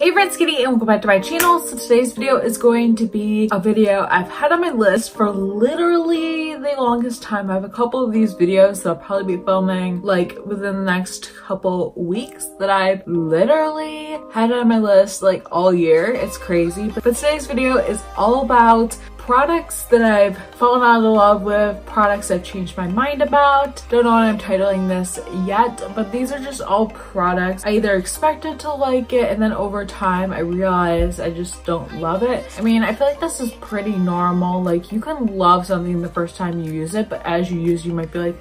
Hey friends, Kitty, and welcome back to my channel. So today's video is going to be a video I've had on my list for literally the longest time. I have a couple of these videos that I'll probably be filming like within the next couple weeks that I've literally had on my list like all year. It's crazy. But today's video is all about products that I've fallen out of love with, products I've changed my mind about. Don't know what I'm titling this yet, but these are just all products I either expected to like it and then over time I realized I just don't love it. I mean, I feel like this is pretty normal. Like, you can love something the first time you use it, but as you use, you might be like,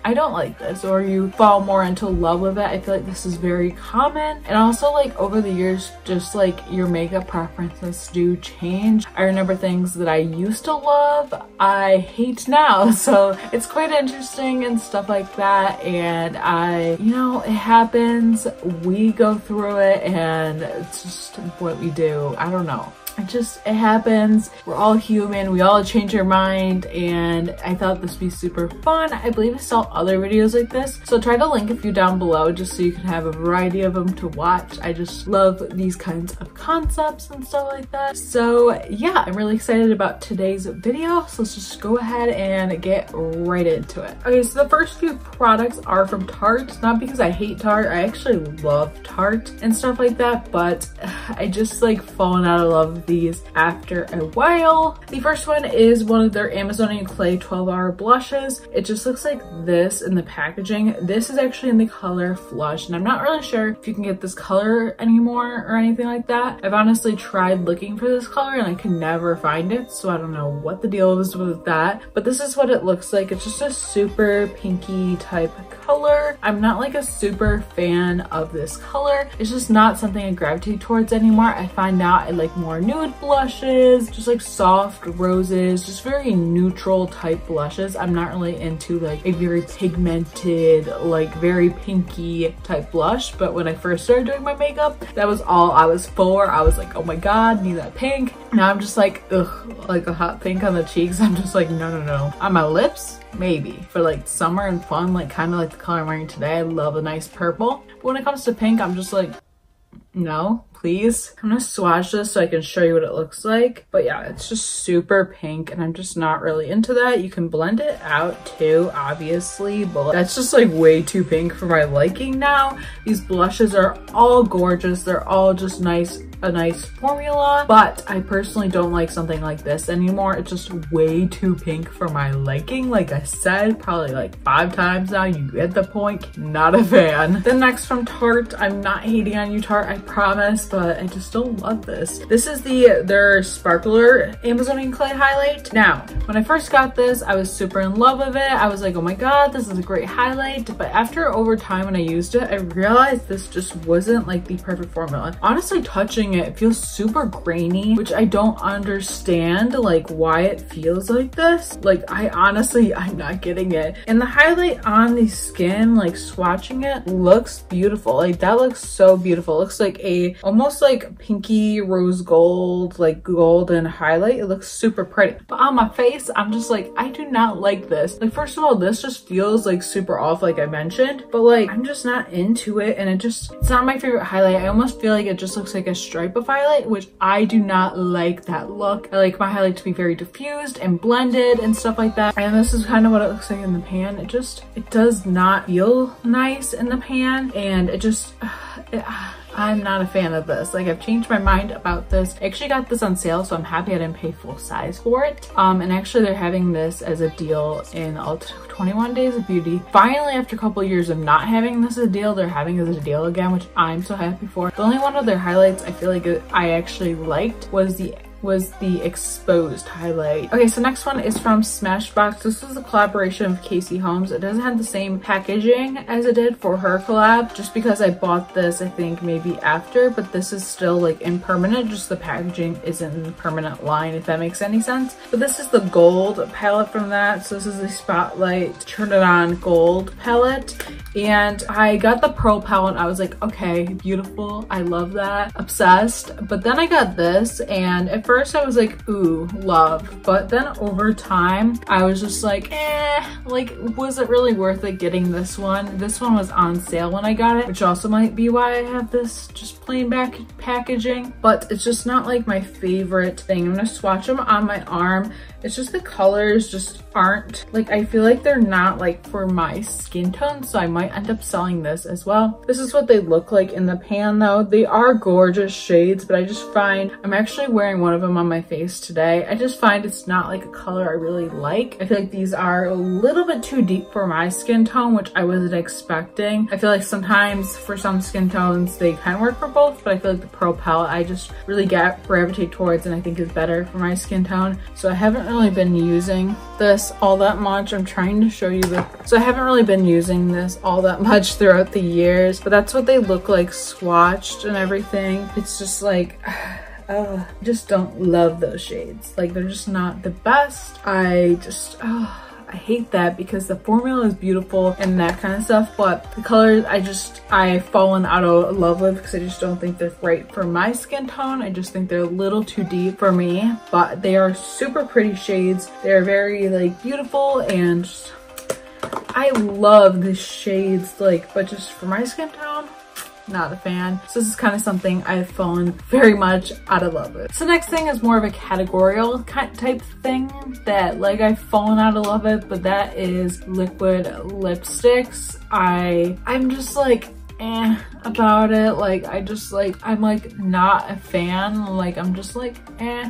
I don't like this, or you fall more into love with it. I feel like this is very common. And also, like, over the years, just like your makeup preferences do change. I remember things that I used to love, I hate now. So it's quite interesting and stuff like that. And it happens. We go through it and it's just what we do. I don't know. It happens. We're all human. We all change our mind, and I thought this would be super fun. I believe I saw other videos like this, so I'll try to link a few down below just so you can have a variety of them to watch. I just love these kinds of concepts and stuff like that. So yeah, I'm really excited about today's video. So let's just go ahead and get right into it. Okay, so the first few products are from Tarte. Not because I hate Tarte. I actually love Tarte and stuff like that, but I just like fallen out of love with these after a while. The first one is one of their Amazonian Clay 12-hour blushes. It just looks like this in the packaging. This is actually in the color Flush, and I'm not really sure if you can get this color anymore or anything like that. I've honestly tried looking for this color and I can never find it, so I don't know what the deal is with that, but this is what it looks like. It's just a super pinky type color. I'm not like a super fan of this color. It's just not something I gravitate towards anymore. I find now I like more nude blushes, just like soft roses, just very neutral type blushes. I'm not really into like a very pigmented, like very pinky type blush, but when I first started doing my makeup, that was all I was for. I was like, oh my god, need that pink. Now I'm just like, ugh, like a hot pink on the cheeks. I'm just like, no. On my lips, maybe for like summer and fun, like kind of like the color I'm wearing today. I love a nice purple, but when it comes to pink, I'm just like, no, please. I'm gonna swatch this so I can show you what it looks like. But yeah, it's just super pink and I'm just not really into that. You can blend it out too, obviously, but that's just like way too pink for my liking now. These blushes are all gorgeous. They're all just a nice formula, but I personally don't like something like this anymore. It's just way too pink for my liking. Like I said, probably like 5 times now, you get the point. Not a fan. Then next from Tarte, I'm not hating on you, Tarte, I promise, but I just don't love this. This is their Sparkler Amazonian Clay highlight. Now, when I first got this, I was super in love with it. I was like, oh my god, this is a great highlight. But after over time when I used it, I realized this just wasn't like the perfect formula. Honestly, touching it feels super grainy, which I don't understand like why it feels like this. Like, I'm not getting it. And the highlight on the skin, like swatching it, looks beautiful. Like that looks so beautiful. It looks like a almost like pinky rose gold, like golden highlight. It looks super pretty, but on my face, I'm just like, I do not like this. Like, first of all, this just feels like super off, like I mentioned, but like I'm just not into it, and it's not my favorite highlight. I almost feel like it just looks like a stripe of highlight, which I do not like that look. I like my highlight to be very diffused and blended and stuff like that. And this is kind of what it looks like in the pan. It does not feel nice in the pan, and I'm not a fan of this. Like, I've changed my mind about this. I actually got this on sale, so I'm happy I didn't pay full size for it. And actually they're having this as a deal in all 21 Days of Beauty. Finally, after a couple of years of not having this as a deal, they're having it as a deal again, which I'm so happy for. The only one of their highlights I feel like I actually liked was the exposed highlight. Okay, so next one is from Smashbox. This was a collaboration with Casey Holmes. It doesn't have the same packaging as it did for her collab, just because I bought this I think maybe after, but this is still like impermanent, just the packaging isn't in the permanent line, if that makes any sense. But this is the gold palette from that. So this is the Spotlight Turn It On gold palette, and I got the pearl palette. I was like, okay, beautiful, I love that, obsessed. But then I got this, and at first I was like, ooh, love. But then over time, I was just like, like, was it really worth it getting this one? This one was on sale when I got it, which also might be why I have this just plain back packaging. But it's just not like my favorite thing. I'm gonna swatch them on my arm. It's just the colors just aren't, like, I feel like they're not like for my skin tone, so I might end up selling this as well. This is what they look like in the pan though. They are gorgeous shades, but I just find, I'm actually wearing one of them on my face today. I just find it's not like a color I really like. I feel like these are a little bit too deep for my skin tone, which I wasn't expecting. I feel like sometimes for some skin tones, they kind of work for both, but I feel like the Pearl palette I just really gravitate towards and I think is better for my skin tone. So I haven't really been using this all that much. I'm trying to show you so I haven't really been using this all that much throughout the years, but that's what they look like swatched and everything. It's just like, I just don't love those shades. Like, they're just not the best. I hate that because the formula is beautiful and that kind of stuff, but the colors I've fallen out of love with because I just don't think they're right for my skin tone. I just think they're a little too deep for me, but they are super pretty shades. They're very like beautiful and I love the shades, like, but just for my skin tone, not a fan. So this is kind of something I've fallen very much out of love with. So next thing is more of a categorical type thing that like I've fallen out of love with, but that is liquid lipsticks. I'm just like about it. Like, I'm like not a fan. Like, I'm just like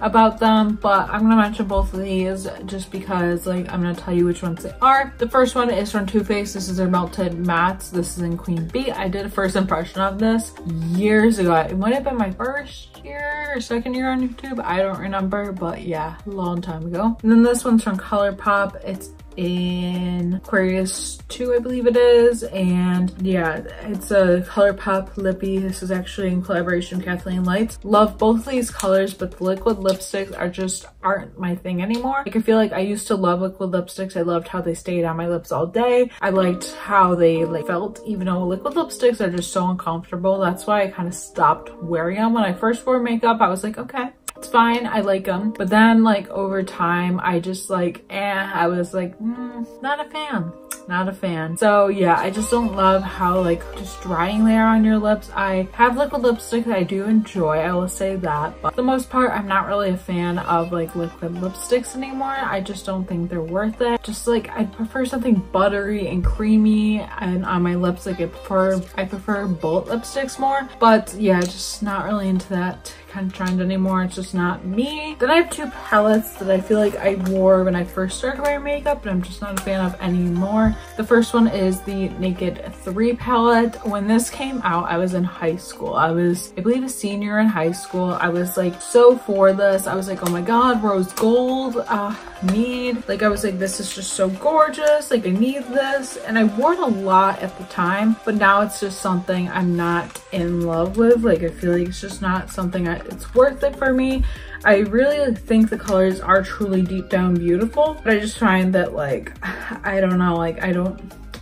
about them, but I'm gonna mention both of these just because like I'm gonna tell you which ones they are. The first one is from Too Faced. This is their Melted Mattes. This is in Queen Bee. I did a first impression of this years ago. It might have been my first year or second year on YouTube. I don't remember, but yeah, a long time ago. And then this one's from ColourPop. It's in Aquarius 2, I believe it is, and yeah, it's a ColourPop lippy. This is actually in collaboration with Kathleen Lights. Love both of these colors, but the liquid lipsticks aren't my thing anymore. Like, I feel like I used to love liquid lipsticks. I loved how they stayed on my lips all day. I liked how they like felt, even though liquid lipsticks are just so uncomfortable. That's why I kind of stopped wearing them. When I first wore makeup, I was like, okay, it's fine, I like them. But then like over time, I just like, I was like, not a fan. So yeah, I just don't love how like just drying they are on your lips. I have liquid lipstick that I do enjoy, I will say that, but for the most part, I'm not really a fan of like liquid lipsticks anymore. I just don't think they're worth it. Just like, I prefer something buttery and creamy and on my lips. Like, I prefer bullet lipsticks more, but yeah, just not really into that kind of trend anymore. It's just not me. Then I have two palettes that I feel like I wore when I first started wearing makeup, but I'm just not a fan of anymore. The first one is the Naked 3 palette. When this came out, I was in high school. I was, I believe, a senior in high school. I was like so for this. I was like, oh my god, rose gold, like, I was like, this is just so gorgeous, like I need this. And I wore it a lot at the time, but now it's just something I'm not in love with. Like, I feel like it's just not something it's worth it for me. I really think the colors are truly deep down beautiful, but I just find that like, I don't know, like I don't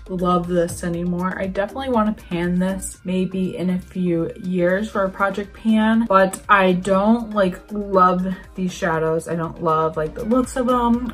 love this anymore. I definitely want to pan this maybe in a few years for a project pan, but I don't like love these shadows. I don't love like the looks of them.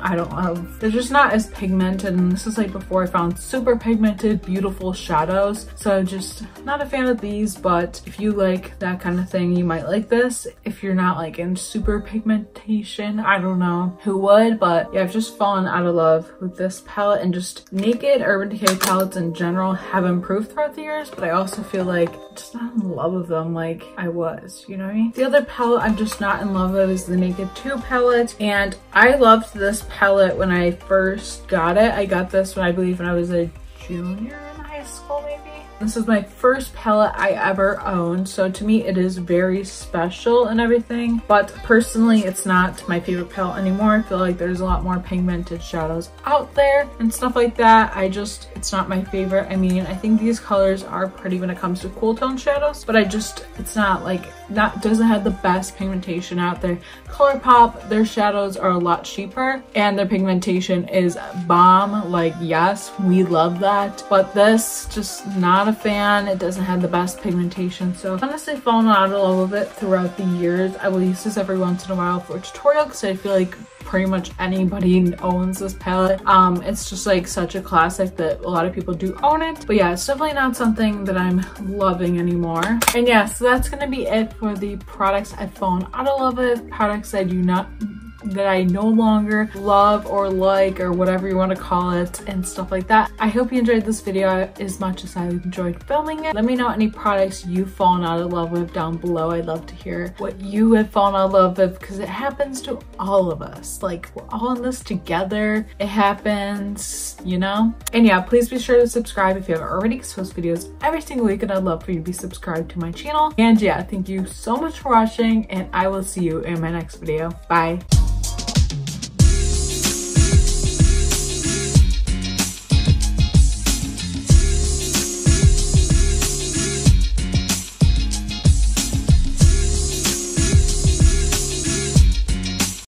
They're just not as pigmented, and this is like before I found super pigmented beautiful shadows, so just not a fan of these. But if you like that kind of thing, you might like this. If you're not like in super pigmentation, I don't know who would, but yeah, I've just fallen out of love with this palette, and just Naked Urban Decay palettes in general have improved throughout the years, but I also feel like I'm just not in love with them like I was, you know what I mean? The other palette I'm just not in love with is the Naked 2 palette, and I loved this palette when I first got it. I got this when I believe when I was a junior in high school maybe. This is my first palette I ever owned, so to me it is very special and everything, but personally it's not my favorite palette anymore. I feel like there's a lot more pigmented shadows out there and stuff like that. It's not my favorite. I mean, I think these colors are pretty when it comes to cool tone shadows, but it's not like doesn't have the best pigmentation out there. ColourPop, their shadows are a lot cheaper and their pigmentation is bomb. Like, yes, we love that, but this, just not a fan. It doesn't have the best pigmentation, so I've honestly fallen out of love with it throughout the years. I will use this every once in a while for a tutorial because I feel like pretty much anybody owns this palette. It's just like such a classic that a lot of people do own it, but yeah, it's definitely not something that I'm loving anymore. And yeah, so that's gonna be it for the products I've fallen out of love with, products that I no longer love or like, or whatever you want to call it, and stuff like that. I hope you enjoyed this video as much as I enjoyed filming it. Let me know any products you've fallen out of love with down below. I'd love to hear what you have fallen out of love with, because it happens to all of us. Like, we're all in this together. It happens, you know? And yeah, please be sure to subscribe if you haven't already, because I post videos every single week and I'd love for you to be subscribed to my channel. And yeah, thank you so much for watching, and I will see you in my next video. Bye.